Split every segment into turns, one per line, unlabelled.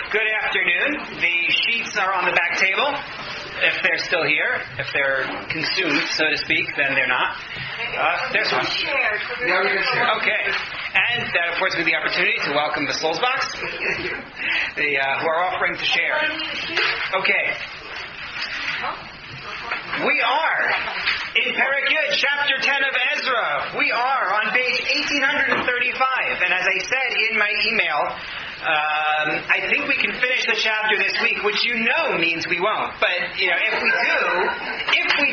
Good afternoon. The sheets are on the back table. If they're still here, if they're consumed, so to speak, then they're not. There's one. Okay. And that, of course, with the opportunity to welcome the Souls Box, who are offering to share. Okay. We are in Perek Yud, chapter 10 of Ezra. We are on page 1835. And as I said in my email, I think we can finish the chapter this week, which you know means we won't. But, if we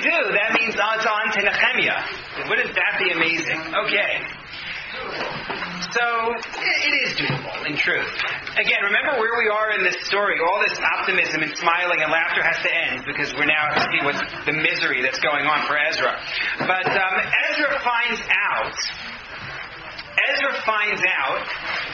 do, that means it's on to Nehemiah. Wouldn't that be amazing? Okay. So, it is doable, in truth. Again, remember where we are in this story. All this optimism and smiling and laughter has to end, because we're now to see what's the misery that's going on for Ezra. But Ezra finds out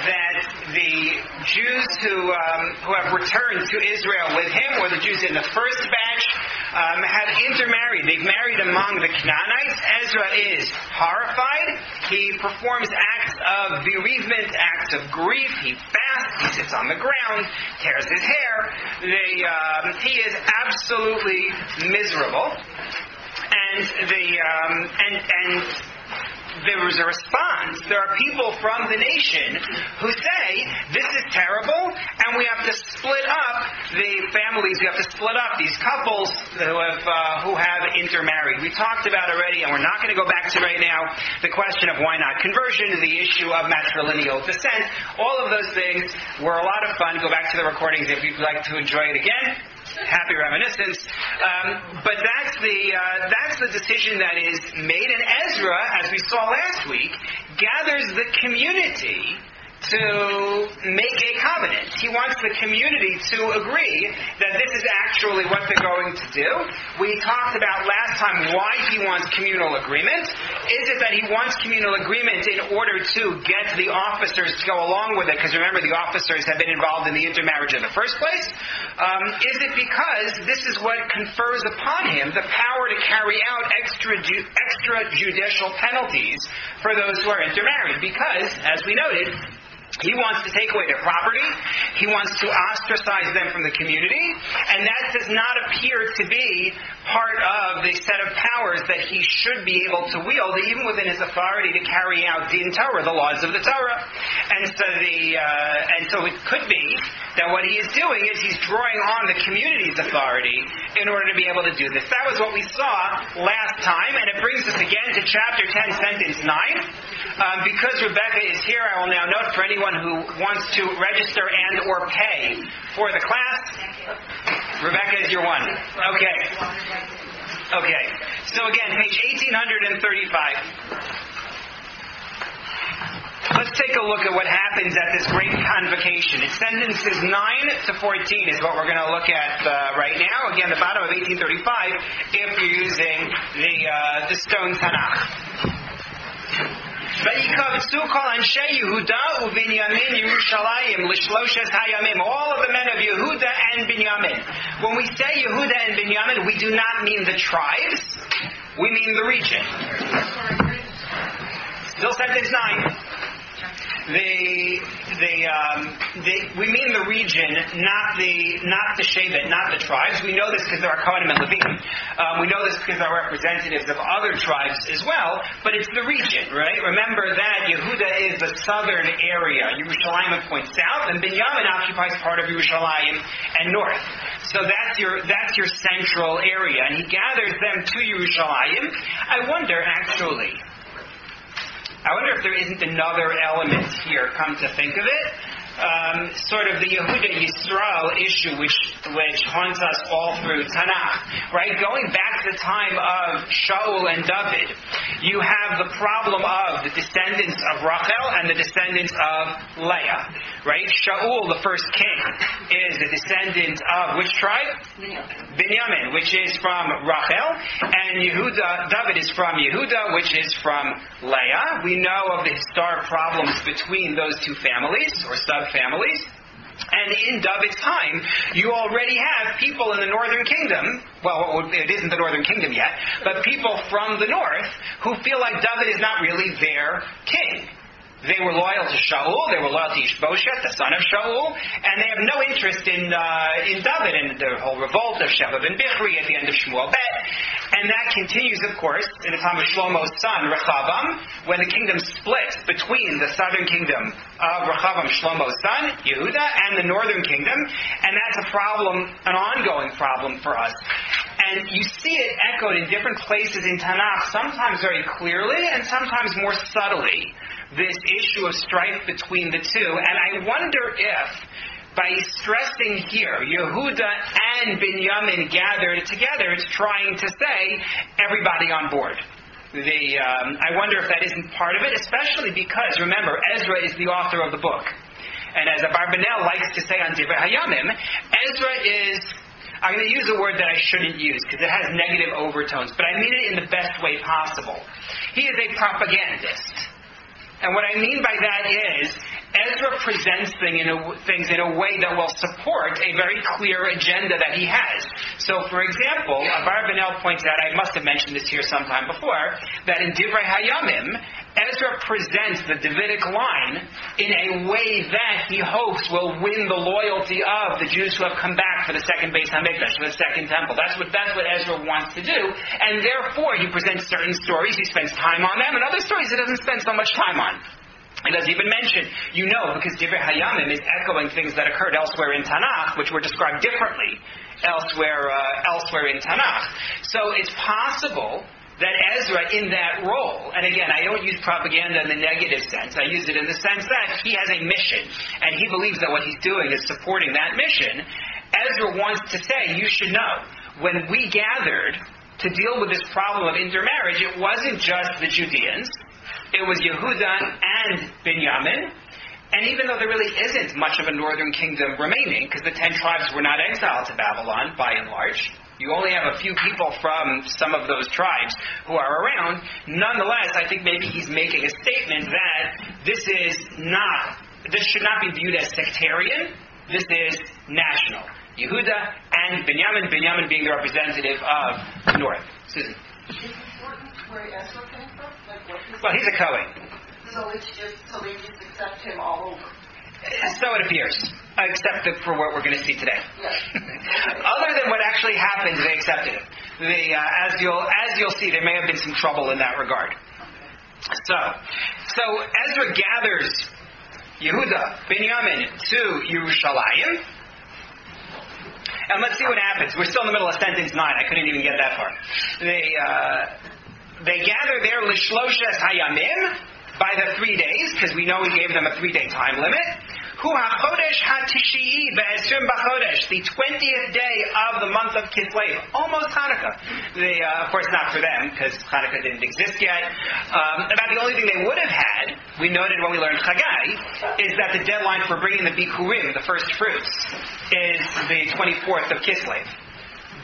that the Jews who have returned to Israel with him, or the Jews in the first batch, have intermarried. They've married among the Canaanites. Ezra is horrified. He performs acts of bereavement, acts of grief. He fasts. He sits on the ground, tears his hair. He is absolutely miserable. And there was a response. There are people from the nation who say, this is terrible, and we have to split up the families. We have to split up these couples who have intermarried. We talked about already, and we're not going to go back to right now, the question of why not conversion, the issue of matrilineal descent. All of those things were a lot of fun. Go back to the recordings if you'd like to enjoy it again. Happy reminiscence. But that's the decision that is made. And Ezra, as we saw last week, gathers the community to make a covenant. He wants the community to agree that this is actually what they're going to do. We talked about last time why he wants communal agreement. Is it that he wants communal agreement in order to get the officers to go along with it? Because remember, the officers have been involved in the intermarriage in the first place. Is it because this is what confers upon him the power to carry out extrajudicial penalties for those who are intermarried? Because, as we noted, he wants to take away their property. He wants to ostracize them from the community. And that does not appear to be part of the set of powers that he should be able to wield, even within his authority to carry out Din Torah, the laws of the Torah. And so it could be that what he is doing is he's drawing on the community's authority in order to be able to do this. That was what we saw last time. And it brings us again to chapter 10, sentence 9. Because Rebecca is here, I will now note for anyone who wants to register and or pay for the class, Rebecca is your one. Okay. So again, page 1835. Let's take a look at what happens at this great convocation. It's sentences 9 to 14 is what we're going to look at right now. Again, the bottom of 1835 if you're using the Stone Tanakh. Vayikavtzu kol anshe Yehuda uBinyamin Yerushalayim l'shloshes hayamim. All of the men of Yehuda and Binyamin. When we say Yehuda and Binyamin, we do not mean the tribes. We mean the region. Still sentence 9. We mean the region, not the Shevet, not the tribes. We know this because there are Kohanim and Levim. We know this because there are representatives of other tribes as well. But it's the region, right? Remember that Yehuda is the southern area. Yerushalayim points south, and Binyamin occupies part of Yerushalayim and north. So that's your central area, and he gathers them to Yerushalayim. I wonder if there isn't another element here, come to think of it. Sort of the Yehuda Yisrael issue which haunts us all through Tanakh, right? Going back to the time of Shaul and David, you have the problem of the descendants of Rachel and the descendants of Leah, right? Shaul, the first king, is the descendant of which tribe? Binyamin, which is from Rachel, and David is from Yehuda, which is from Leah. We know of the historic problems between those two families, or subfamilies. And in David's time, you already have people in the northern kingdom, well, it isn't the northern kingdom yet, but people from the north who feel like David is not really their king. They were loyal to Shaul. They were loyal to Ishbosheth, the son of Shaul, and they have no interest in David and the whole revolt of Sheba ben Bichri at the end of Shmuel Bet. And that continues, of course, in the time of Shlomo's son Rechavam, when the kingdom splits between the southern kingdom of Rechavam, Shlomo's son, Yehuda, and the northern kingdom. And that's a problem, an ongoing problem for us. And you see it echoed in different places in Tanakh, sometimes very clearly and sometimes more subtly, this issue of strife between the two. And I wonder if, by stressing here, Yehuda and Binyamin gathered together, it's trying to say, everybody on board. I wonder if that isn't part of it, especially because, remember, Ezra is the author of the book. And as Abarbanel likes to say on Divrei Hayamim, Ezra is, I'm going to use a word that I shouldn't use because it has negative overtones, but I mean it in the best way possible. He is a propagandist. And what I mean by that is, Ezra presents things in a way that will support a very clear agenda that he has. So, for example, Abarbanel points out, I must have mentioned this here sometime before, that in Divrei Hayamim, Ezra presents the Davidic line in a way that he hopes will win the loyalty of the Jews who have come back for the second Beis HaMikdash, for the second temple. That's what Ezra wants to do. And therefore, he presents certain stories, he spends time on them, and other stories he doesn't spend so much time on. He doesn't even mention, because Divrei Hayamim is echoing things that occurred elsewhere in Tanakh, which were described differently elsewhere in Tanakh. So it's possible that Ezra, in that role, and again, I don't use propaganda in the negative sense, I use it in the sense that he has a mission, and he believes that what he's doing is supporting that mission. Ezra wants to say, you should know, when we gathered to deal with this problem of intermarriage, it wasn't just the Judeans, it was Yehuda and Binyamin, and even though there really isn't much of a northern kingdom remaining, because the 10 tribes were not exiled to Babylon, by and large, you only have a few people from some of those tribes who are around. Nonetheless, I think maybe he's making a statement that this should not be viewed as sectarian. This is national. Yehuda and Binyamin being the representative of the north. Susan.
Is it important where Ezra came from?
Well, he's a Kohen.
So they just accept him all over.
So it appears, except for what we're going to see today.
Yes.
Other than what actually happened, they accepted him. As you'll see, there may have been some trouble in that regard. So Ezra gathers Yehuda, Binyamin to Yerushalayim, and let's see what happens. We're still in the middle of sentence 9. I couldn't even get that far. They gather there Lishloshes Hayamim, by the 3 days, because we know he gave them a 3-day time limit. Hu HaChodesh HaTishii Be'esrim B'Chodesh, the 20th day of the month of Kislev, almost Hanukkah. Of course, not for them, because Hanukkah didn't exist yet. About the only thing they would have had, we noted when we learned Chagai, is that the deadline for bringing the Bikurim, the first fruits, is the 24th of Kislev.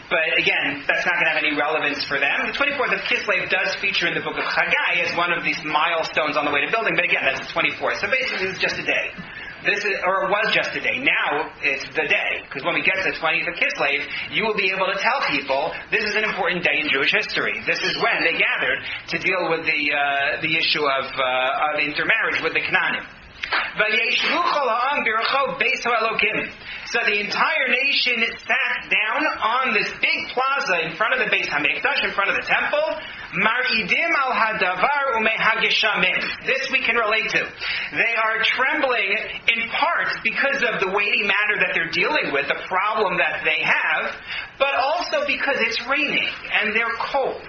But again, that's not going to have any relevance for them. The 24th of Kislev does feature in the book of Chagai as one of these milestones on the way to building, but again, that's the 24th. So basically, it's just a day. It was just a day. Now, it's the day. Because when we get to the 20th of Kislev, you will be able to tell people, this is an important day in Jewish history. This is when they gathered to deal with the issue of intermarriage with the Canaanim. So the entire nation sat down on this big plaza in front of the Beis HaMikdash, in front of the temple. Maridim al hadavar umehageshamim. This we can relate to. They are trembling in part because of the weighty matter that they're dealing with, the problem that they have, but also because it's raining and they're cold.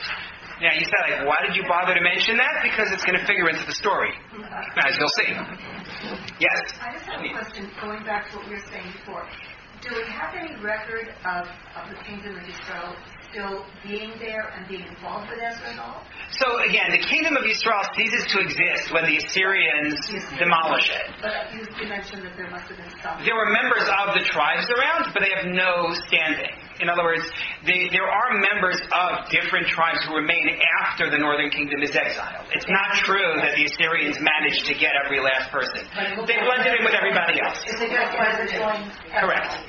Now, you said, why did you bother to mention that? Because it's going to figure into the story, as you'll see. Yes?
I just have a question, going back to what we were saying before. Do we have any record of the kingdom of Israel still being there and being involved with Ezra at all?
So, again, the kingdom of Israel ceases to exist when the Assyrians demolish it.
But you mentioned that there must have been some.
There were members of the tribes around, but they have no standing. In other words, there are members of different tribes who remain after the northern kingdom is exiled. It's not true that the Assyrians managed to get every last person. They blended in with everybody else.
Is it just by the joint?
Correct.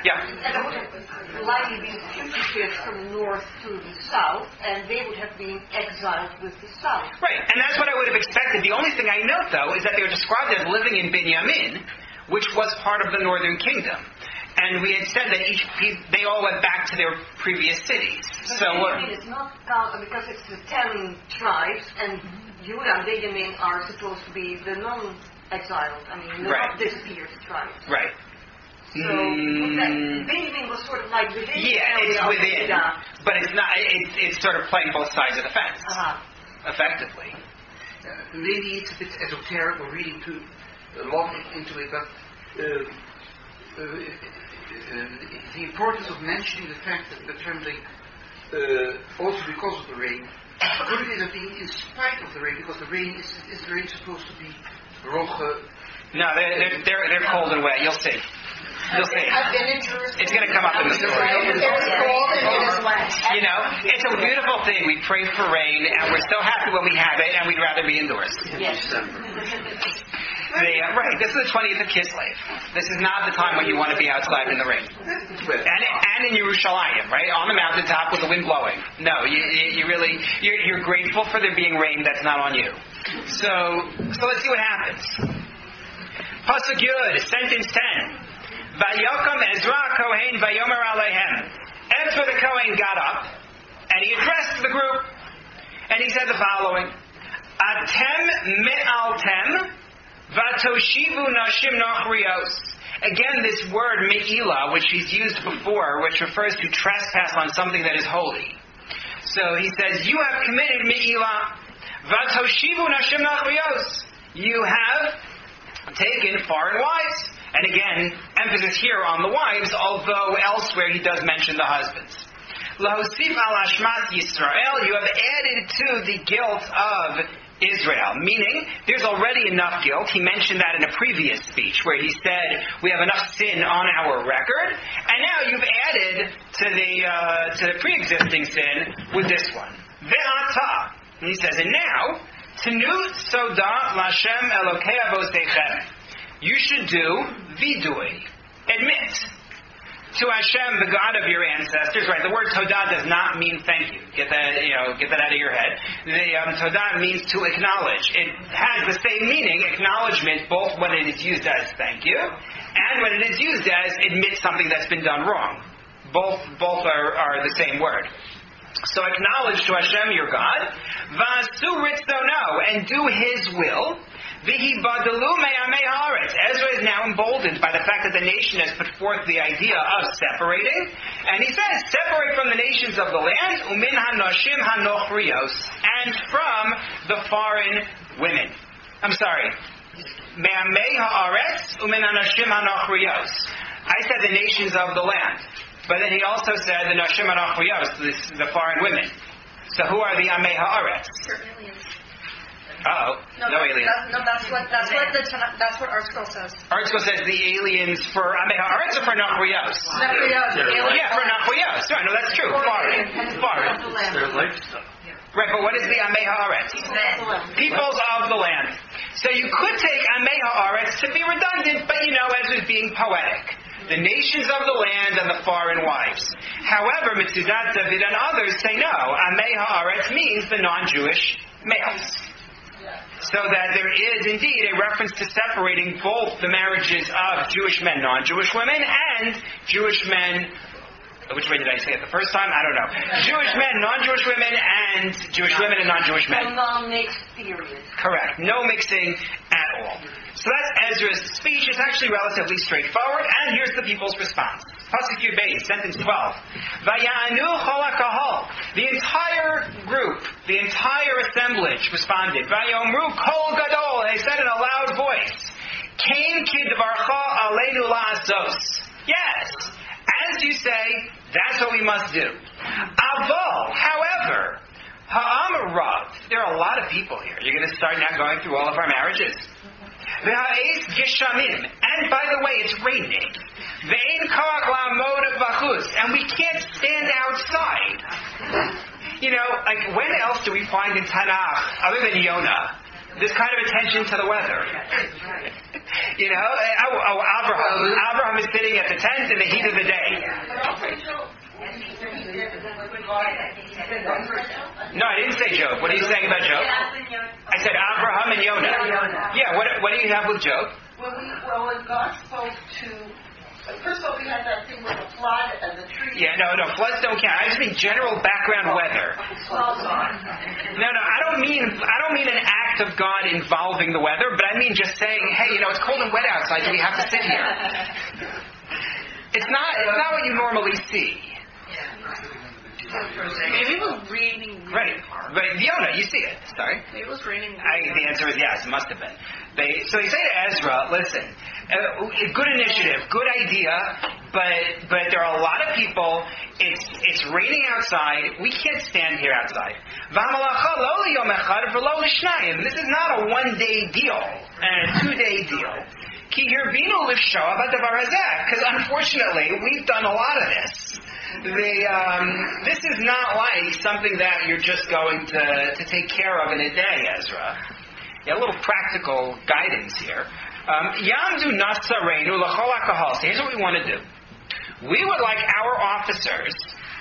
Yeah.
And there would have likely been fugitives from the north to the south, and they would have been exiled with the south.
Right, and that's what I would have expected. The only thing I note, though, is that they were described as living in Binyamin, which was part of the northern kingdom. And we had said that they all went back to their previous cities.
But
So
Benjamin is not counted because it's the 10 tribes, and Judah and Benjamin are supposed to be the non-exiled. I mean, the not disappeared tribes.
Right.
So Benjamin was sort of like within the
Yeah,
area
it's
of
within,
Judah.
but it's not. It's sort of playing both sides of the fence, effectively.
Maybe it's a bit esoteric or reading too long into it, but the importance of mentioning the fact that the trembling, also because of the rain, could it have been in spite of the rain, because the rain is the rain supposed to be roche?
No, they're cold and wet. You'll see. You'll see.
I've been in Jerusalem.
It's going to come up in the story.
It is cold and it is wet.
You know, it's a beautiful thing. We pray for rain, and we're so happy when we have it, and we'd rather be indoors.
Yes.
Right, this is the 20th of Kislev. This is not the time when you want to be outside in the rain. And in Yerushalayim, right? On the mountaintop with the wind blowing. No, you're grateful for there being rain that's not on you. So let's see what happens. Pasuk Yud, sentence 10. Vayokom Ezra Kohen Vayomer Alehem. Ezra the Kohen got up, and he addressed the group, and he said the following. Atem me'altem vatoshivu nashim nachrios. Again, this word me'ila, which he's used before, which refers to trespass on something that is holy. So he says, you have committed me'ila vatoshivu nashim nachrios. You have taken foreign wives. And again, emphasis here on the wives, although elsewhere he does mention the husbands. Lahosif al Ashmat Yisrael, you have added to the guilt of Israel. Meaning, there's already enough guilt. He mentioned that in a previous speech, where he said, we have enough sin on our record, and now you've added to the pre-existing sin with this one. Ve'ata. And he says, and now, Tenu Soda Lashem Elokei Avosechem. You should do vidui, admit to Hashem, the God of your ancestors. Right, the word Todah does not mean thank you. Get that out of your head. The Todah means to acknowledge. It has the same meaning, acknowledgement, both when it is used as thank you and when it is used as admit something that's been done wrong. Both are the same word. So acknowledge to Hashem, your God, Vasu Ritzono, and do His will. Ezra is now emboldened by the fact that the nation has put forth the idea of separating, and he says, separate from the nations of the land, umin hanoshim hanochrios, and from the foreign women. I'm sorry, me'amei haaretz umin hanoshim hanochrios. I said the nations of the land, but then he also said the noshim hanochrios, the foreign women. So who are the amei haaretz? Uh-oh. No aliens.
That's what Article says.
Article says the aliens for Amei Haaretz or for Nachrios? Yeah, for Nachrios. Right, no, that's true. Foreign.
Their lifestyle.
Right, but what is the Amei Haaretz? Peoples of the land. So you could take Amei Haaretz to be redundant, but as was being poetic. The nations of the land and the foreign wives. However, Mitzudat David and others say no. Amei Haaretz means the non-Jewish males. So that there is indeed a reference to separating both the marriages of Jewish men, non-Jewish women, and Jewish men. Which way did I say it the first time? I don't know. Jewish men, non-Jewish women, and Jewish women and non-Jewish men.
Non-mixed period.
Correct. No mixing at all. So that's Ezra's speech. It's actually relatively straightforward, and here's the people's response. Pasuk Yud Beis, sentence 12. Vayanu chol hakahol. The entire group, the entire assemblage responded. Vayomru kol gadol. They said in a loud voice. Kain kidvarcha aleinu la'asos. Yes. As you say, that's what we must do. Avol, however, ha'am rav. There are a lot of people here. You're going to start now going through all of our marriages. V'ha'es geshamim. And by the way, it's raining. Ve'en koach la'amod v'chutz. And we can't stand outside. When else do we find in Tanakh, other than Yonah, this kind of attention to the weather? Abraham is sitting at the tent in the heat of the day. No, I didn't say Job. What are you saying about Job? I said Abraham and Yonah. Yeah, what do you have with Job?
When God spoke to... First of all, we had that thing with the flood and the tree.
Yeah, no, floods don't count. I just mean general background weather. No, I don't mean an act of God involving the weather, but I mean just saying, hey, it's cold and wet outside, so we have to sit here. It's not what you normally see.
Maybe it was raining really hard.
Right, Yonah, you see it. Sorry?
Maybe it was raining
The answer is yes, it must have been. So they say to Ezra, listen, good initiative, good idea, but there are a lot of people, it's raining outside, we can't stand here outside. This is not a one-day deal and a two-day deal. Because unfortunately, we've done a lot of this. This is not like something that you're just going to take care of in a day, Ezra. Yeah, a little practical guidance here. Yamdu Nasareinu L'chol HaKahal. So here's what we want to do. We would like our officers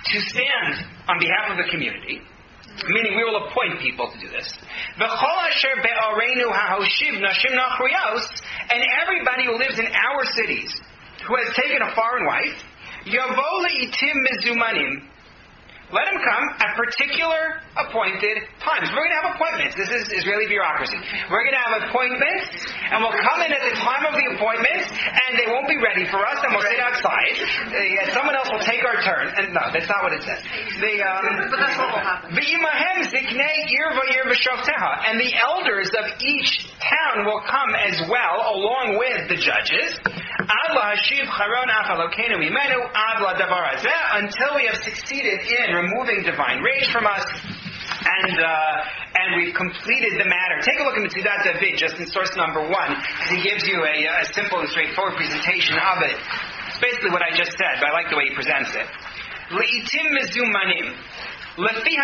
to stand on behalf of the community, meaning we will appoint people to do this. V'chol asher be'areinu ha'hoshiv nashim nachriyos, and everybody who lives in our cities who has taken a foreign wife, yavo le'itim mezumanim. Let him come at particular appointed times. We're going to have appointments. This is Israeli bureaucracy. We're going to have appointments, and we'll come in at the time of the appointments, and they won't be ready for us, and we'll sit outside. Someone else will take our turn. And no, that's not what it says.
But that's what will happen.
And the elders of each town will come as well, along with the judges, until we have succeeded in removing divine rage from us, and we've completed the matter. Take a look at Metzudat David, just in source number 1, because he gives you a simple and straightforward presentation of it. It's basically what I just said, but I like the way he presents it. Le'itim mezumanim. At the time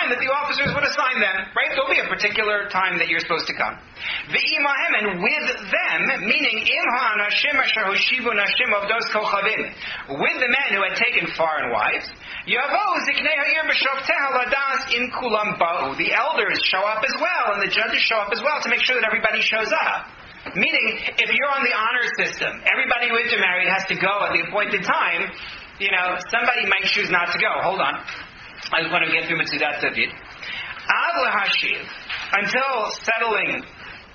that the officers would assign them, right? There'll be a particular time that you're supposed to come. And with them, meaning with the men who had taken foreign wives, the elders show up as well, and the judges show up as well to make sure that everybody shows up. Meaning, if you're on the honor system, everybody who intermarried has to go at the appointed time. Somebody might choose not to go. Hold on. I just want to get through Metzudat David. Ad lahashiv, until settling,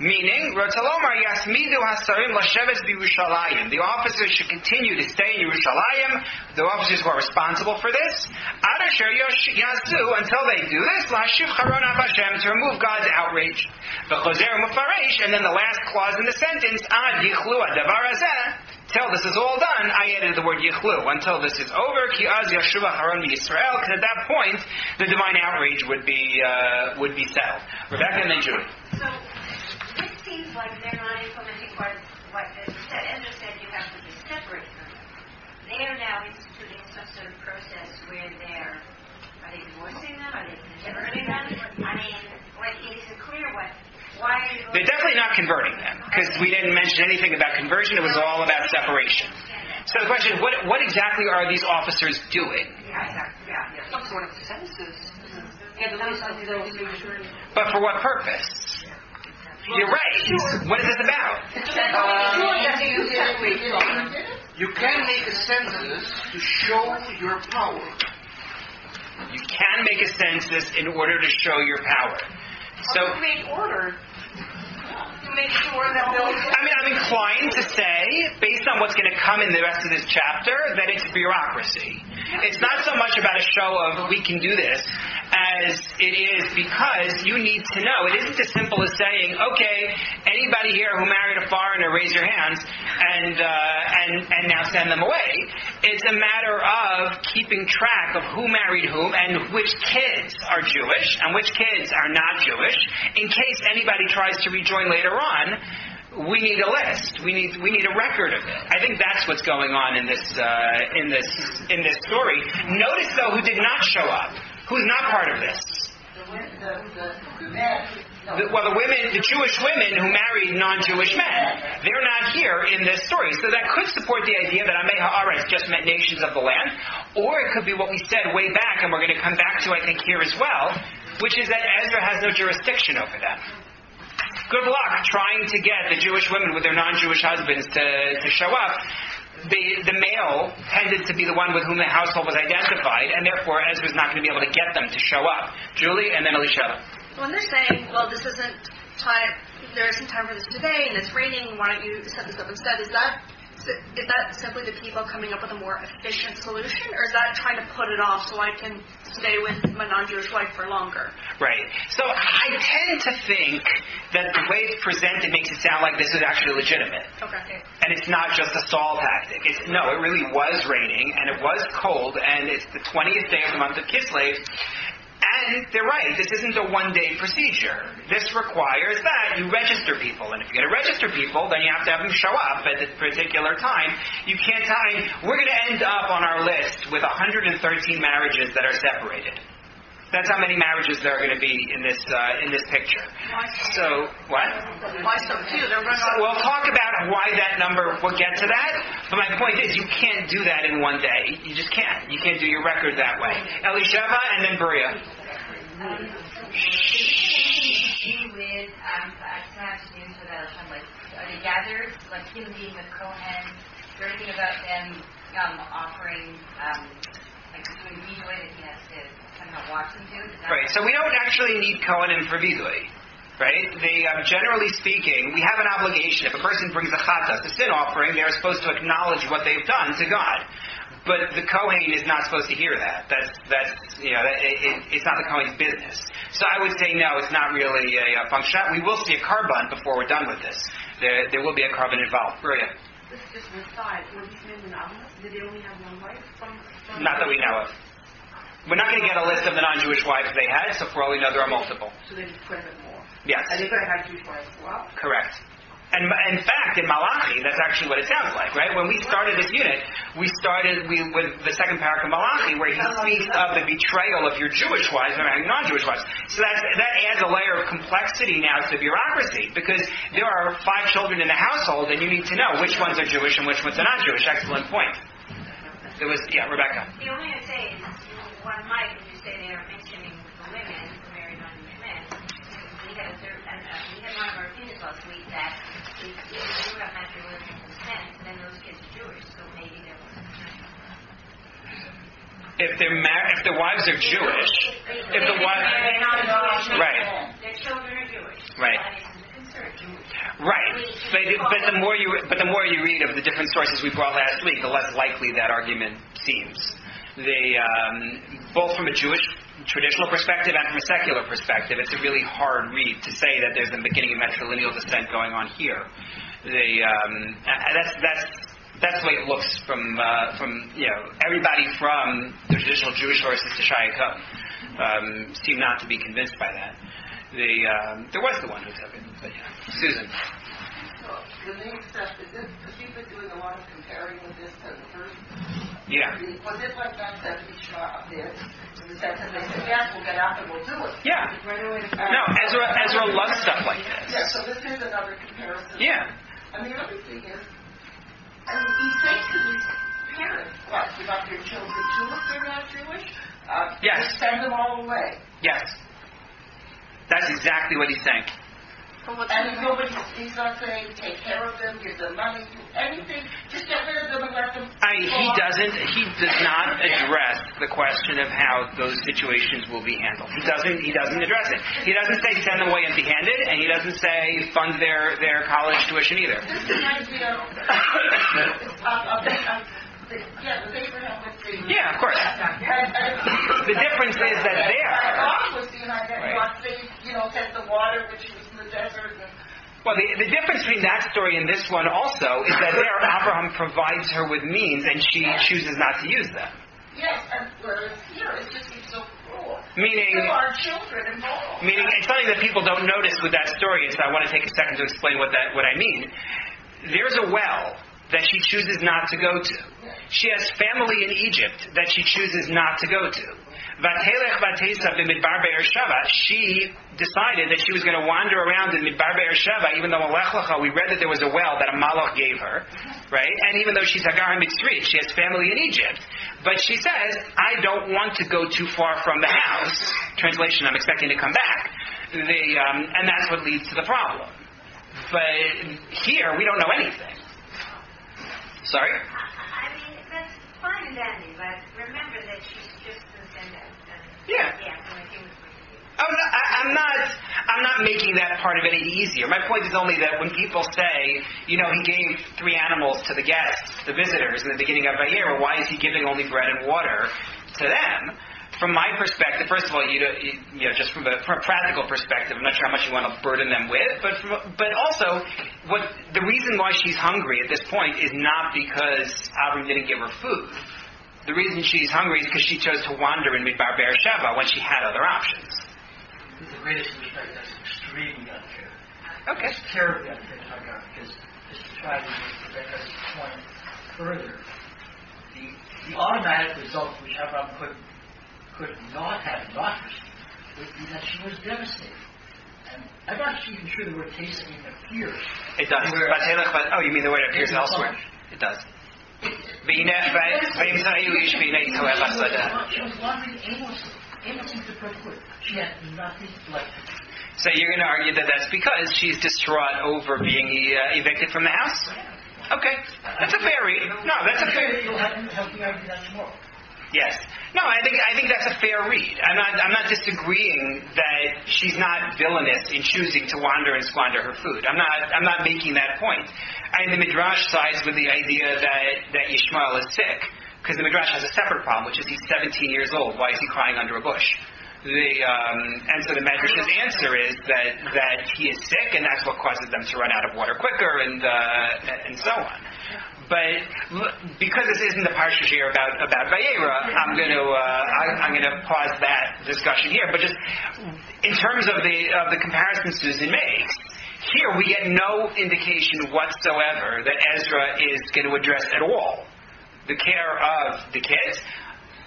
meaning, Rotalomar yasmidu hasarim lashevet b'Yerushalayim. The officers should continue to stay in Yerushalayim, the officers who are responsible for this. Ad asher yasu, until they do this, lahashiv charon Hashem, to remove God's outrage. V'chozer mufaresh, and then the last clause in the sentence, ad yichlu adavar hazeh, till this is all done, I added the word yichlu, until this is over, ki az yashuv haron b'Yisrael, because at that point, the divine outrage would be settled. Rebecca and then Judy.
So, it seems like they're not implementing what Ezra said you have to be separate from them. They are now instituting some sort of process where are they divorcing them? Are they converting them? I mean, it isn't clear why are you...
They're definitely not converting them, because we didn't mention anything about conversion. It was all about separation. So the question is, what exactly are these officers doing?
Some sort of census.
But for what purpose? You're right. What is this about?
You can make a census to show your power.
You can make a census in order to show your power. So,
to create order. To make sure that
I'm inclined to say, based on what's going to come in the rest of this chapter, that it's bureaucracy. It's not so much about a show of we can do this, as it is because you need to know. It isn't as simple as saying, okay, anybody here who married a foreigner, raise your hands, and now send them away. It's a matter of keeping track of who married whom and which kids are Jewish and which kids are not Jewish. In case anybody tries to rejoin later on, we need a list. We need a record of it. I think that's what's going on in this story. Notice though who did not show up. Who's not part of this?
The men
the Jewish women who married non-Jewish men, they're not here in this story. So that could support the idea that Amei Ha'aretz just meant nations of the land, or it could be what we said way back, and we're going to come back to, I think, here as well, which is that Ezra has no jurisdiction over them. Good luck trying to get the Jewish women with their non-Jewish husbands to show up. The male tended to be the one with whom the household was identified, and therefore Ezra's not going to be able to get them to show up. Julie, and then Elisha.
When they're saying, well, this isn't time, there isn't time for this today, and it's raining, why don't you set this up instead? Is that simply the people coming up with a more efficient solution, or is that trying to put it off so I can stay with my non-Jewish wife for longer?
Right. So I tend to think that the way it's presented makes it sound like this is actually legitimate.
Okay.
And it's not just a stall tactic. It really was raining, and it was cold, and it's the 20th day of the month of Kislev. And they're right, this isn't a one-day procedure. This requires that you register people. And if you're going to register people, then you have to have them show up at a particular time. You can't we're going to end up on our list with 113 marriages that are separated. That's how many marriages there are going to be in this picture. So, what?
Why so few?
We'll talk about why that number, we'll get to that. But my point is, you can't do that in one day. You just can't. You can't do your record that way. Elisheva and then Berea.
With are they gathered, like him being a Kohen? Is there anything about them offering, like doing vidui that he has to somehow watch them do?
Right. So we don't actually need Kohanim for vidui. Right? They, generally speaking, we have an obligation. If a person brings a chatas, a sin offering, they're supposed to acknowledge what they've done to God. But the Kohen is not supposed to hear that. It's not the Kohen's business. So I would say no, it's not really a function. We will see a carbon before we're done with this. There will be a carbon involved. Maria.
This is just an aside. Were these men monogamous? Did they only have one wife?
Not that we know of. We're not going to get a list of the non-Jewish wives they had, so for all we know, there are multiple.
So they just quite a bit more.
Yes.
And they could have had Jewish wives as well?
Correct. And in fact, in Malachi, that's actually what it sounds like, right? When we started this unit, with the second paragraph of Malachi, where he speaks of the betrayal of your Jewish wives and non-Jewish wives. So that adds a layer of complexity now to bureaucracy, because there are 5 children in the household, and you need to know which ones are Jewish and which ones are not Jewish. Excellent point. There was, Rebecca.
The only thing I say is, one might, when you say they are mentioning the women who married non-Jewish men, we had one of our opinions last week that if you have matrilineal consent, then those kids are Jewish, so maybe they're
if the wives are Jewish, if the wives, right,
their children are Jewish,
right. Right, but the more you read of the different sources we brought last week, the less likely that argument seems. They both from a Jewish traditional perspective and from a secular perspective, it's a really hard read to say that there's a beginning of matrilineal descent going on here. That's the way it looks from everybody from the traditional Jewish sources to Shai Cohen seem not to be convinced by that. There was the one who took it, but Susan.
So the next step is it? Because you've been doing a lot of comparing with this to the first.
Yeah.
Was it like that Mishnah up there? In the sense that they said, yes, we'll get out and we'll do it.
Yeah.
Right away.
No, Ezra loves stuff like this.
Yeah. So this is another comparison.
Yeah.
And the other thing is, he says to these parents, what? You got your children too if they're not Jewish?
Yes.
Just send them all away.
Yes. That's exactly what he's saying.
And he's not saying take care of them, give them money, do anything. Just get rid of them and let them.
He does not address the question of how those situations will be handled. He doesn't address it. He doesn't say send them away empty-handed, and he doesn't say fund their college tuition either.
This reminds me of
yeah, of course. The difference is that there.
God was behind that. God sent the water, which was in the desert.
Well, the difference between that story and this one also is that there Abraham provides her with means and she chooses not to use them.
Yes, and whereas here it just seems so cruel.
Meaning,
there are children involved.
Meaning, it's something that people don't notice with that story, and so I want to take a second to explain what I mean. There's a well that she chooses not to go to. She has family in Egypt that she chooses not to go to. Vatelech Vatesa b'Midbar Be'ersheva. She decided that she was going to wander around in Midbar Be'ersheva, even though in Lech Lecha we read that there was a well that a Malach gave her, right? And even though she's Hagar Mitzrayim, she has family in Egypt. But she says, I don't want to go too far from the house. Translation, I'm expecting to come back. And that's what leads to the problem. But here, we don't know anything. Sorry?
I mean, that's fine and dandy, but remember that she's just
Yeah. Oh, no, I'm not making that part of it any easier. My point is only that when people say, he gave 3 animals to the guests, the visitors, in the beginning of Vayera, why is he giving only bread and water to them? From my perspective, first of all, just from a practical perspective, I'm not sure how much you want to burden them with, but also, the reason why she's hungry at this point is not because Avram didn't give her food. The reason she's hungry is because she chose to wander in Midbar Be'ersheva when she had other options.
With the greatest respect, that's extremely unfair.
Okay.
It's terribly unfair to Hagar, because just to try to make Rebecca's point further, the automatic result which Abraham could not have not received would be that she was devastated. And I'm not even sure the word taste even appears.
It does. You mean the word appears elsewhere? It does.
She was wandering aimlessly to Brooklyn. She had nothing left to do.
So you're going to argue that that's because she's distraught over being evicted from the house? Okay. That's a fair read. No, that's a fair...
You'll help me argue that tomorrow.
Yes. No, I think that's a fair read. I'm not disagreeing that she's not villainous in choosing to wander and squander her food. I'm not making that point. The Midrash sides with the idea that Yishmael is sick, because the Midrash has a separate problem, which is he's 17 years old. Why is he crying under a bush? And so the Midrash's answer is that he is sick, and that's what causes them to run out of water quicker, and so on. But because this isn't the parsha here about Vayera, I'm going to pause that discussion here. But just in terms of the comparison Susan makes, here we get no indication whatsoever that Ezra is going to address at all the care of the kids.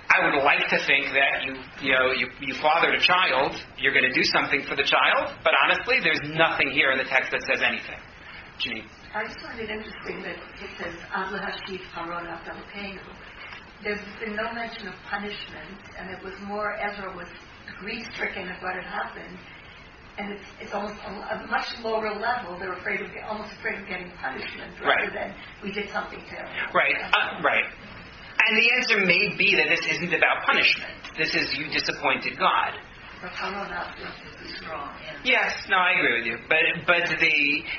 I would like to think that you fathered a child, you're going to do something for the child. But honestly, there's nothing here in the text that says anything. Janine.
I just find it interesting that it says, there's been no mention of punishment, and it was more, Ezra was grief-stricken at what had happened, and it's almost a much lower level. They're almost afraid of getting punishment rather than we did something terrible.
Right, right. And the answer may be that this isn't about punishment. This is you disappointed God. Yes, no, I agree with you. But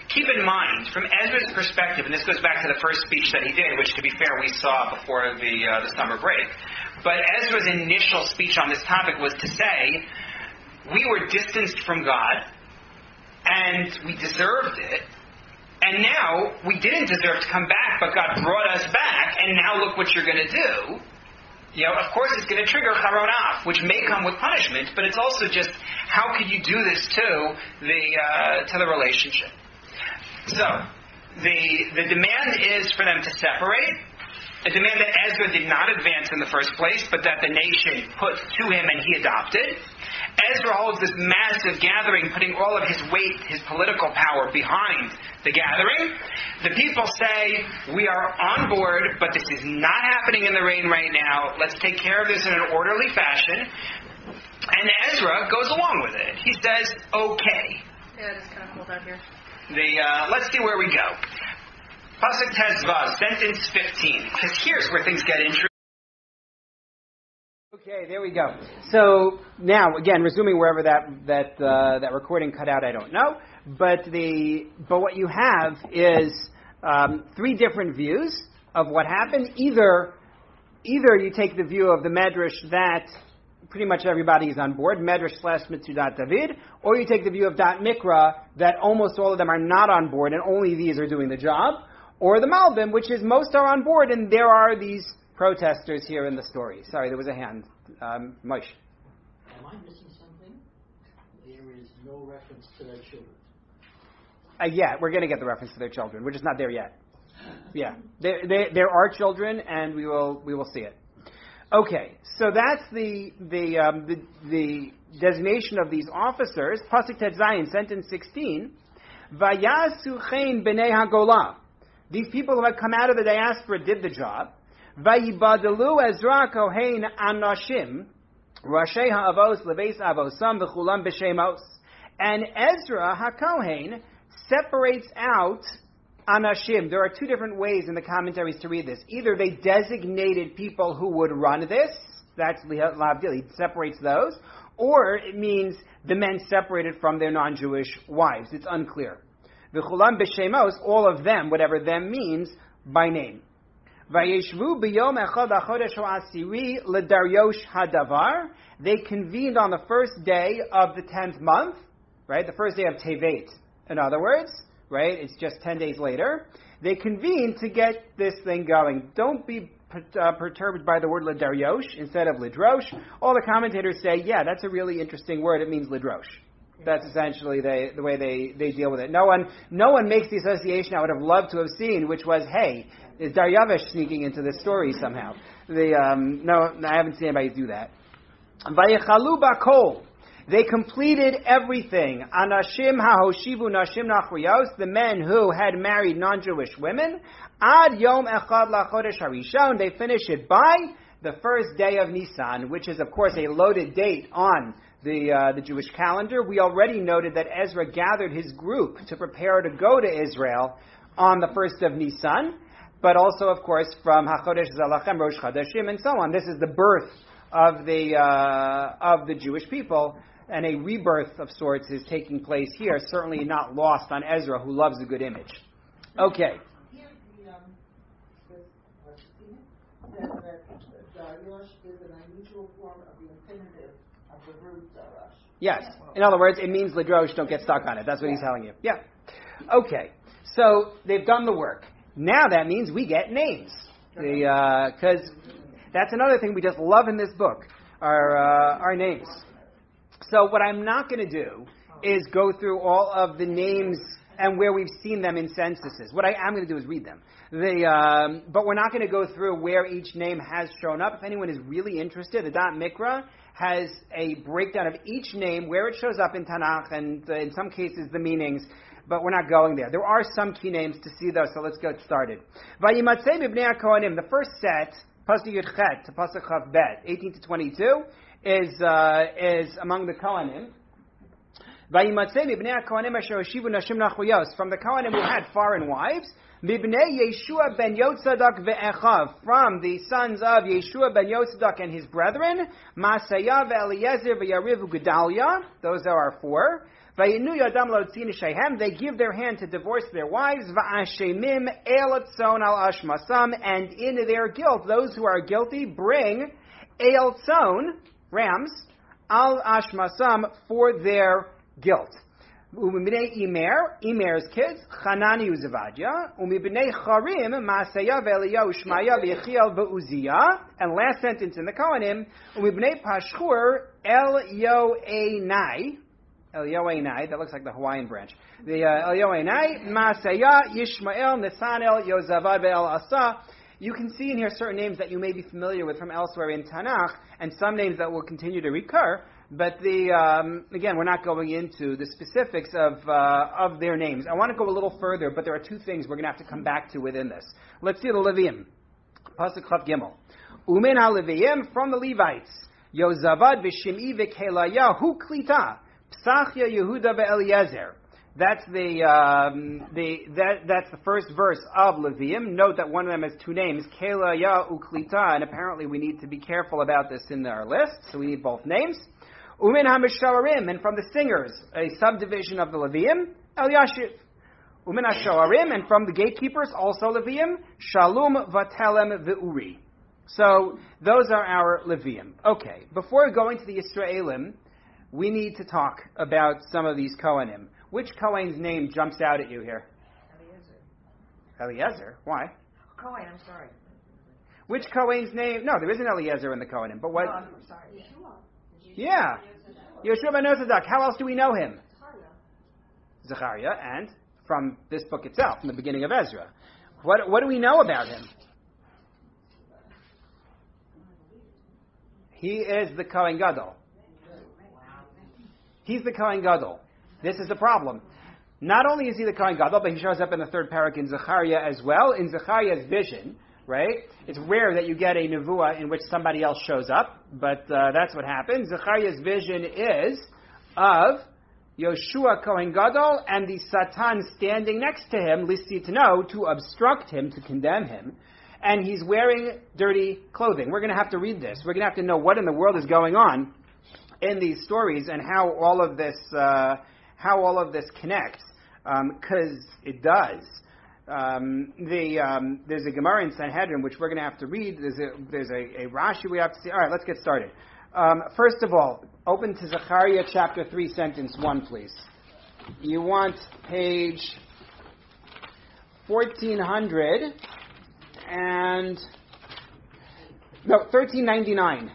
keep in mind, from Ezra's perspective, and this goes back to the first speech that he did, which, to be fair, we saw before the summer break. But Ezra's initial speech on this topic was to say, we were distanced from God, and we deserved it, and now we didn't deserve to come back, but God brought us back, and now look what you're going to do. Of course it's going to trigger charonaf, which may come with punishment, but it's also just, how could you do this to the relationship? So, the demand is for them to separate, a demand that Ezra did not advance in the first place, but that the nation put to him and he adopted. Ezra holds this massive gathering, putting all of his weight, his political power behind the gathering. The people say, we are on board, but this is not happening in the rain right now. Let's take care of this in an orderly fashion. And Ezra goes along with it. He says, okay.
Yeah, it's kind of cold out here.
Let's see where we go. Pasuk Tezvav, sentence 15. Because here's where things get interesting. Okay, there we go. So now, again, resuming wherever that recording cut out, I don't know. But what you have is 3 different views of what happened. Either you take the view of the Medrash that pretty much everybody is on board, Medrash / Mitzudat David, or you take the view of Dat Mikra that almost all of them are not on board and only these are doing the job, or the Malbim, which is most are on board and there are these protesters here in the story. Sorry, there was a hand. Moshe.
Am I missing something? There is no reference to their children.
Yeah, we're going to get the reference to their children. We're just not there yet. Yeah, there are children, and we will see it.
Okay, so that's the designation of these officers. Pasuk Tet Zayin, sentence 16. Vayasu chen b'nei hagolah. These people who had come out of the diaspora did the job. Vayibadalu Ezra kohen anashim, Rashei ha'avos lebeis avosam v'chulam b'shemos. And Ezra HaKohen separates out anashim. There are two different ways in the commentaries to read this. Either they designated people who would run this, that's Lavdil, he separates those, or it means the men separated from their non-Jewish wives. It's unclear. V'chulam b'shemos, all of them, whatever them means, by name. Vayeshvu b'yom echad ha'chodesh ha'asiri l'daryosh hadavar. They convened on the first day of the 10th month, right? The first day of Tevet, in other words, right? It's just 10 days later. They convened to get this thing going. Don't be perturbed by the word l'daryosh instead of lidrosh. All the commentators say, yeah, that's a really interesting word. It means lidrosh. That's essentially the way they deal with it. No one makes the association I would have loved to have seen, which was, hey, is Daryavish sneaking into this story somehow? No, I haven't seen anybody do that. Vayechalu bakol. They completed everything. Anashim hahoshivu nashim nachriyos, the men who had married non-Jewish women. Ad yom echad lachodesh harishon. They finish it by the first day of Nisan, which is, of course, a loaded date on the Jewish calendar. We already noted that Ezra gathered his group to prepare to go to Israel on the first of Nisan, but also, of course, from HaChodesh Zalachem, Rosh Chodeshim, and so on. This is the birth of the Jewish people, and a rebirth of sorts is taking place here, certainly not lost on Ezra, who loves a good image. Okay.
Here, that Daryosh is an unusual form of the infinitive of the root Darash.
Yes. In other words, it means Lidrosh, don't get stuck on it. That's what he's telling you. Yeah. Okay. So they've done the work. Now that means we get names. Because that's another thing we just love in this book, our names. So what I'm not going to do is go through all of the names and where we've seen them in censuses. What I am going to do is read them. But we're not going to go through where each name has shown up. If anyone is really interested, the Da'at Mikra has a breakdown of each name, where it shows up in Tanakh, and in some cases the meanings. But we're not going there. There are some key names to see, though, so let's get started. Vayimatzei b'bnei HaKohanim, the first set, Pasuk Yud Chet to Pasuk Chav Bet, 18 to 22, is among the Kohanim. Vayimatzei b'bnei HaKohanim asher hoshivu nashim nachriyos, from the Kohanim who had foreign wives, Mibnei Yeshua ben Yotzadak ve'echav, from the sons of Yeshua ben Yotzadak and his brethren, Masaya ve'Eliezer ve'Yariv u'Gedalia, those are our four. They give their hand to divorce their wives, and in their guilt, those who are guilty bring eiltzon, rams, al ashmasam, for their guilt. Imer's kids, Hanani Uzavadia, Umibnei Charim, Masaya ve'Eliyahu Shmaya ve'Yechiel ve'Uzziah, and last sentence in the Kohanim, Umibnei Pashur Elyoenai, that looks like the Hawaiian branch. The Elyoenai, Masaya, Yishmael, Nesanel, Yozavad, Ve'el Asa. You can see in here certain names that you may be familiar with from elsewhere in Tanakh, and some names that will continue to recur. But again, we're not going into the specifics of their names. I want to go a little further, but there are two things we're going to have to come back to within this. Let's see the Leviim. Pasuk Chav Gimel. Umin ha-Leviim, from the Levites. Yozavad v'Shim'i v'Kelaya hu klita. Psachya Yehuda ve'Eliezer. That's that's the first verse of Levium. Note that one of them has two names, Kelaya uklita, and apparently we need to be careful about this in our list, so we need both names. Umin HaMisharim, and from the singers, a subdivision of the Levium, Eliashiv. Umin HaShoarim, and from the gatekeepers, also Levium, Shalom Vatelem ve'Uri. So those are our Levium. Okay, before going to the Yisraelim, we need to talk about some of these Kohanim. Which Kohen's name jumps out at you here? Eliezer. Why?
Kohen, I'm sorry.
Which Kohen's name? No, there isn't Eliezer in the Kohanim. But what?
No, I'm sorry. Yeshua.
Yeah. Yeshua ben Yosadak. How else do we know him? Zechariah. And from this book itself, from the beginning of Ezra. What do we know about him? He is the Kohen Gadol. He's the Kohen Gadol. This is the problem. Not only is he the Kohen Gadol, but he shows up in the third parak in Zechariah as well. In Zechariah's vision, right? It's rare that you get a nevuah in which somebody else shows up, but that's what happens. Zechariah's vision is of Yoshua Kohen Gadol and the Satan standing next to him, lisitno, to obstruct him, to condemn him. And he's wearing dirty clothing. We're going to have to read this. We're going to have to know what in the world is going on in these stories and how all of this connects, because it does. There's a Gemara in Sanhedrin which we're going to have to read. There's a Rashi we have to see. All right, let's get started. First of all, open to Zechariah chapter 3, sentence 1, please. You want page 1399.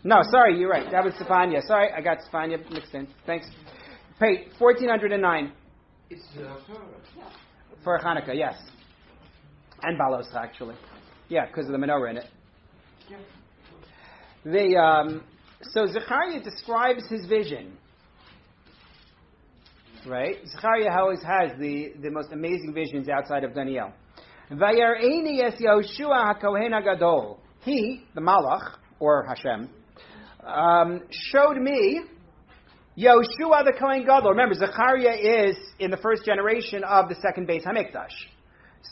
No, sorry, you're right. That was Stefania. Sorry, I got Stefania mixed in. Thanks. Page 1409.
It's
for Hanukkah, yes. And Balos, actually. Yeah, because of the menorah in it. So Zechariah describes his vision. Right? Zechariah always has the most amazing visions outside of Daniel. Vayar'eni es Yoshua HaKohen HaGadol. He, the Malach, or Hashem, showed me Yoshua the Kohen Gadol. Remember, Zechariah is in the first generation of the second Beis HaMikdash.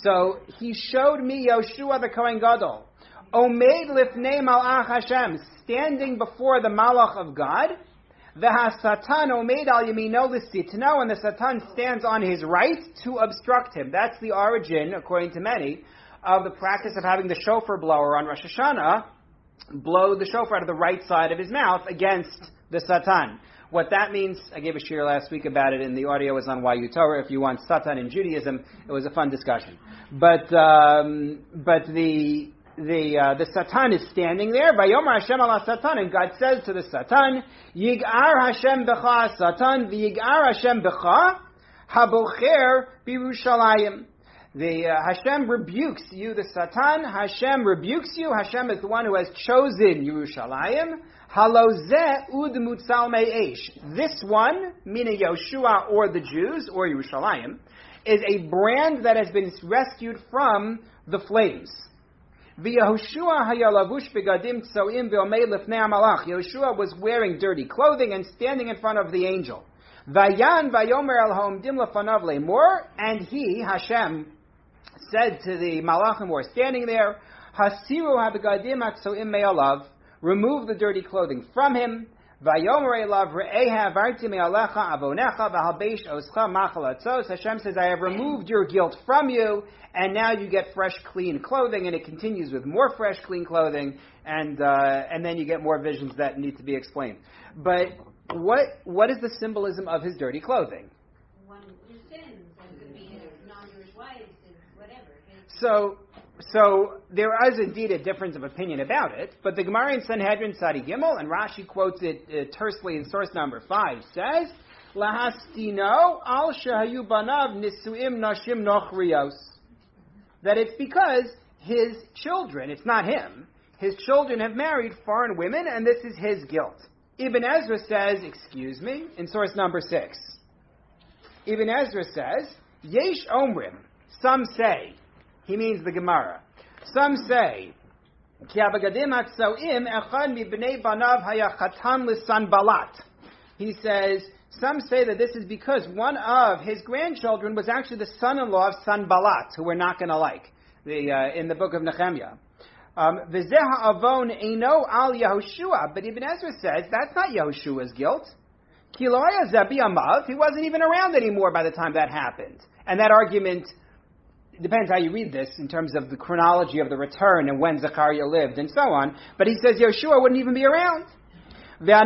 So he showed me Yoshua the Kohen Gadol. Omeid lifnei malach Hashem, standing before the Malach of God. V'hasatan omeid al yamino lisitno, and the Satan stands on his right to obstruct him. That's the origin, according to many, of the practice of having the shofar blower on Rosh Hashanah blow the shofar out of the right side of his mouth against the Satan. What that means, I gave a shir last week about it, and the audio was on YU Torah. If you want Satan in Judaism, it was a fun discussion. But the Satan is standing there. Vayomer Hashem ala Satan, and God says to the Satan, Yig'ar Hashem b'cha Satan, v'yig'ar Hashem b'cha habocher b'Yerushalayim. The Hashem rebukes you, the Satan. Hashem rebukes you. Hashem is the one who has chosen Yerushalayim. Halozeh ud mutzal me'esh. This one, meaning Yoshua or the Jews or Yerushalayim, is a brand that has been rescued from the flames. V'Yehoshua hayalavush begadim tzoim v'omei lifnei hamalach. Yoshua was wearing dirty clothing and standing in front of the angel. Vayan vayomer el ha'omdim lefanav le'mor, and he, Hashem, said to the malachim who are standing there, Hasiru habegadim atzoim me'alav, remove the dirty clothing from him. Vayomer elav re'eha avarti me'alecha avonecha v'halbeish oscha machal atzos. Hashem says, I have removed your guilt from you, and now you get fresh, clean clothing. And it continues with more fresh, clean clothing, and then you get more visions that need to be explained. But what is the symbolism of his dirty clothing?
One who sins, and could be non-Jewish wives and whatever.
So there is indeed a difference of opinion about it, but the Gemara in Sanhedrin Tzadi Gimel, and Rashi quotes it tersely in source number 5, says, Lahastino al shahayu banav nisuim nashim nochrios. That it's because his children, it's not him, his children have married foreign women, and this is his guilt. Ibn Ezra says, excuse me, in source number 6. Ibn Ezra says, Yesh omrim, some say, he means the Gemara. Some say, Ki abagadim atzoim echad mibnei banav haya chatan l'sanbalat. He says, some say that this is because one of his grandchildren was actually the son-in-law of Sanballat, who we're not going to like, in the book of Nehemiah. V'zeh avon eino al Yehoshua, but Ibn Ezra says that's not Yehoshua's guilt. Ki lo haya zebi amav, he wasn't even around anymore by the time that happened. And that argument, it depends how you read this in terms of the chronology of the return and when Zechariah lived and so on. But he says Yeshua wouldn't even be around. He says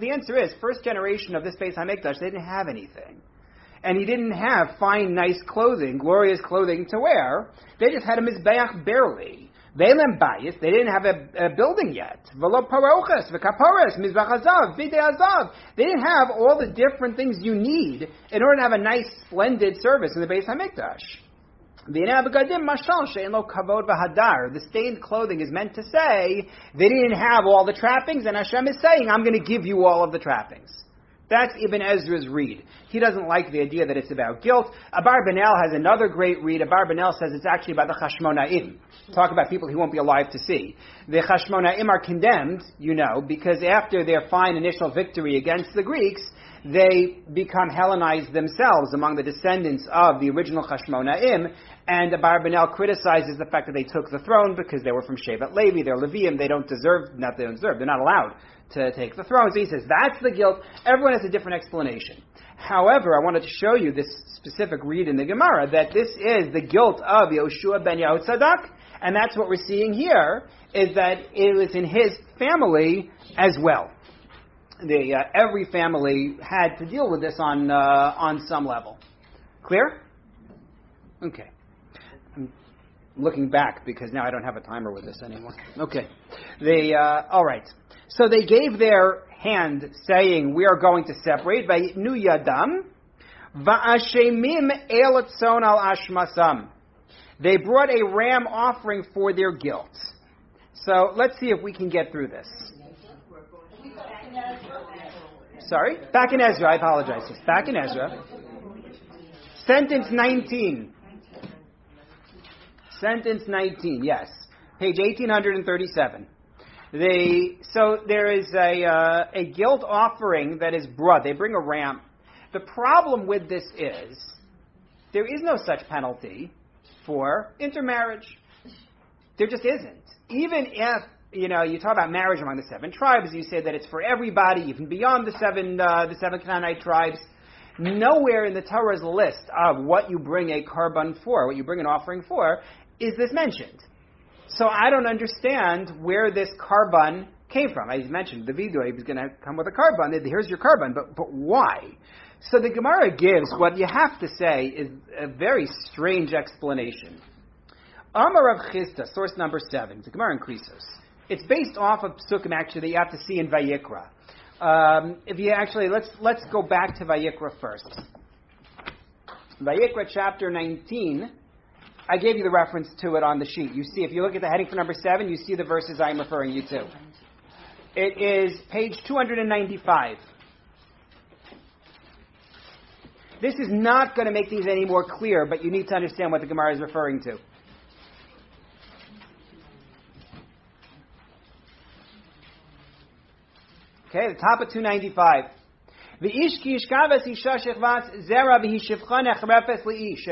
the answer is, first generation of this Beis HaMikdash, they didn't have anything. And he didn't have fine, nice clothing, glorious clothing to wear. They just had a mizbeach barely. They didn't have a building yet. They didn't have all the different things you need in order to have a nice, splendid service in the Beis HaMikdash. The stained clothing is meant to say they didn't have all the trappings, and Hashem is saying, I'm going to give you all of the trappings. That's Ibn Ezra's read. He doesn't like the idea that it's about guilt. Abarbanel has another great read. Abarbanel says it's actually about the Chashmonaim. Talk about people he won't be alive to see. The Chashmonaim are condemned, because after their fine initial victory against the Greeks, they become Hellenized themselves among the descendants of the original Chashmonaim, and Abarbanel criticizes the fact that they took the throne because they were from Shevet Levi, they're Levium, they're not allowed to take the throne. So he says, that's the guilt. Everyone has a different explanation. However, I wanted to show you this specific read in the Gemara, that this is the guilt of Yoshua ben Yehotzadak, and that's what we're seeing here, is that it was in his family as well. Every family had to deal with this on some level. Clear? Okay. I'm looking back because now I don't have a timer with this anymore. Okay. All right. So they gave their hand saying, we are going to separate. Vayitnu yadam va'ashemim el tzon al ashmasam. They brought a ram offering for their guilt. So let's see if we can get through this. Sorry? Back in Ezra, I apologize. It's back in Ezra. Sentence 19. Sentence 19, yes. Page 1837. So there is a guilt offering that is brought. They bring a ram. The problem with this is there is no such penalty for intermarriage. There just isn't. Even if you talk about marriage among the 7 tribes, you say that it's for everybody, even beyond the seven Canaanite tribes. Nowhere in the Torah's list of what you bring a korban for, what you bring an offering for, is this mentioned. So I don't understand where this korban came from. I mentioned the video, he was going to come with a korban. Here's your korban, but why? So the Gemara gives what you have to say is a very strange explanation. Amar Rav Chisda, source number 7, the Gemara in Krisos. It's based off of psukim actually that you have to see in Vayikra. Let's go back to Vayikra first. Vayikra chapter 19. I gave you the reference to it on the sheet. You see, if you look at the heading for number 7, you see the verses I'm referring you to. It is page 295. This is not going to make things any more clear, but you need to understand what the Gemara is referring to. Okay, the top of 295. If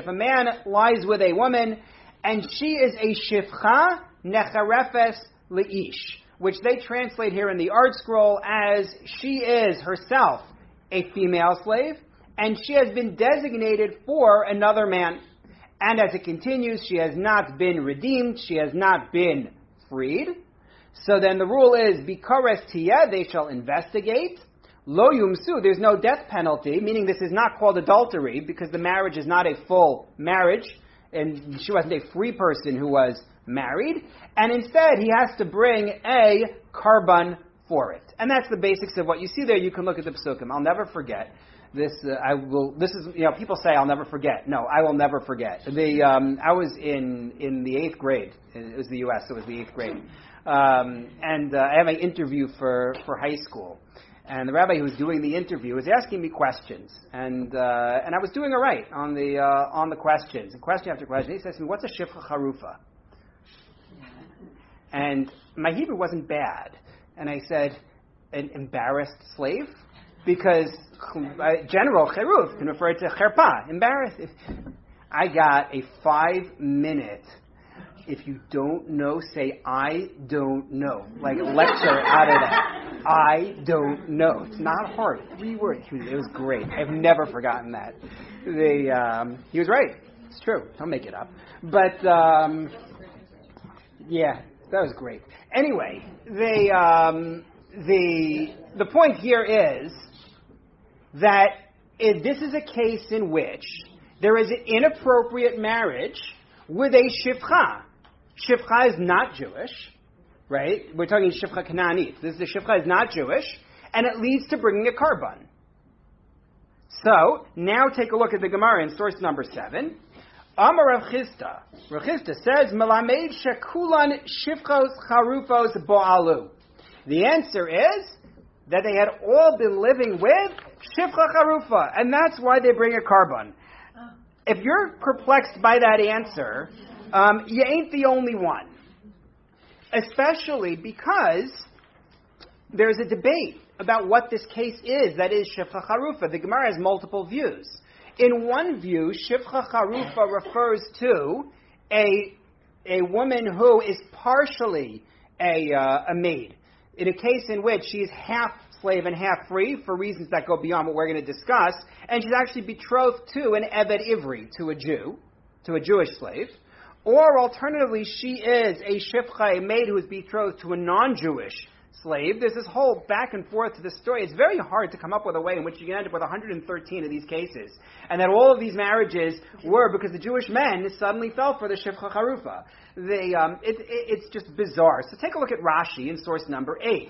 a man lies with a woman, and she is a shifcha necharefes leish, which they translate here in the Art Scroll as she is herself a female slave, and she has been designated for another man. And as it continues, she has not been redeemed, she has not been freed. So then the rule is, bikares tiyeh, they shall investigate. Lo yumsu, there's no death penalty, meaning this is not called adultery, because the marriage is not a full marriage, and she wasn't a free person who was married, and instead he has to bring a korban for it. And that's the basics of what you see there. You can look at the psukim. I'll never forget. People say I'll never forget. No, I will never forget. I was in the 8th grade. It was the U.S., so it was the 8th grade. And I had my interview for high school. And the rabbi who was doing the interview was asking me questions. And I was doing all right on the questions. And question after question, he says to me, what's a shifcha charufa? And my Hebrew wasn't bad. And I said, an embarrassed slave? Because general cheruf can refer to cherpa, embarrassed. I got a 5-minute, if you don't know, say, I don't know. Like a lecture out of that. I don't know. It's not hard. 3 words. It was great. I've never forgotten that. He was right. It's true. Don't make it up. But, yeah, that was great. Anyway, the point here is that this is a case in which there is an inappropriate marriage with a shifcha. Shifcha is not Jewish, right? We're talking shifcha Canaanit. The shifcha is not Jewish, and it leads to bringing a korban. So, now take a look at the Gemara in source number 7. Amar Rav Chisda. Rav Chisda says, Melamed shekulan shifchos charufos bo'alu. The answer is that they had all been living with shifcha charufa, and that's why they bring a carbon. If you're perplexed by that answer, you ain't the only one. Especially because there's a debate about what this case is, that is shifcha charufa. The Gemara has multiple views. In one view, shifcha charufa refers to a woman who is partially a maid. In a case in which she is half slave and half free, for reasons that go beyond what we're going to discuss, and she's actually betrothed to an Eved Ivri, to a Jew, to a Jewish slave, or alternatively, she is a shifcha, a maid who is betrothed to a non-Jewish slave. There's this whole back and forth to the story. It's very hard to come up with a way in which you can end up with 113 of these cases, and that all of these marriages were because the Jewish men suddenly fell for the shifcha charufa. It's just bizarre. So take a look at Rashi in source number 8.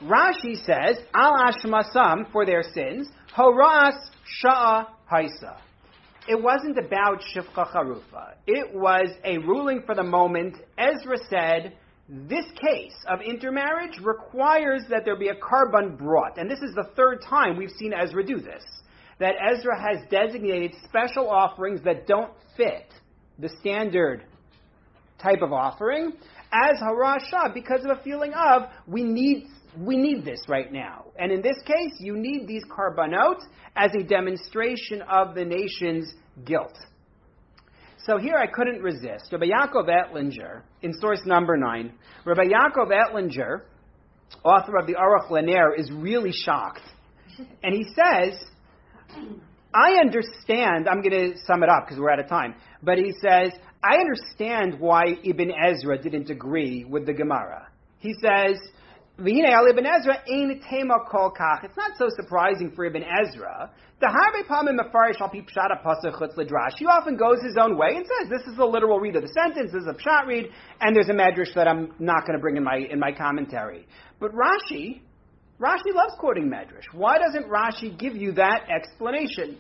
Rashi says, Al Ashmasam, for their sins, Horas Sha'a Haisa. It wasn't about Shifcha Charufa. It was a ruling for the moment. Ezra said, this case of intermarriage requires that there be a carbon brought. And this is the third time we've seen Ezra do this. That Ezra has designated special offerings that don't fit the standard type of offering as Harasha because of a feeling of we need this right now. And in this case, you need these karbanot as a demonstration of the nation's guilt. So here I couldn't resist. Rabbi Yaakov Ettlinger, in source number 9, Rabbi Yaakov Ettlinger, author of the Aruch LaNer, is really shocked. And he says, I understand, I'm going to sum it up because we're out of time, but he says, I understand why Ibn Ezra didn't agree with the Gemara. He says, Ibn Ezra ain't tema kol kach. It's not so surprising for Ibn Ezra. The Harvey Palmim Mefarish al pi pshat pasuk chutz ledrash. He often goes his own way and says this is the literal read of the sentence, this is a pshat read, and there's a medrash that I'm not going to bring in my commentary. But Rashi loves quoting medrash. Why doesn't Rashi give you that explanation?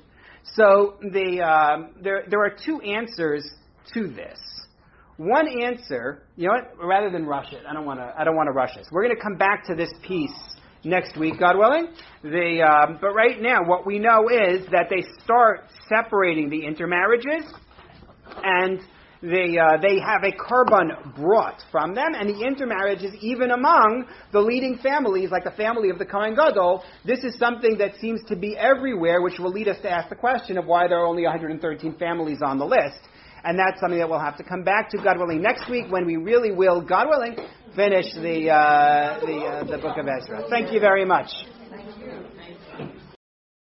So there are two answers to this. One answer, you know what? Rather than rush it, I don't want to rush this. We're going to come back to this piece next week, God willing. But right now, what we know is that they start separating the intermarriages, and they have a carbon brought from them, and the intermarriages, even among the leading families, like the family of the Kohen Gadol, this is something that seems to be everywhere, which will lead us to ask the question of why there are only 113 families on the list. And that's something that we'll have to come back to, God willing, next week when we really will, God willing, finish the book of Ezra. Thank you very much.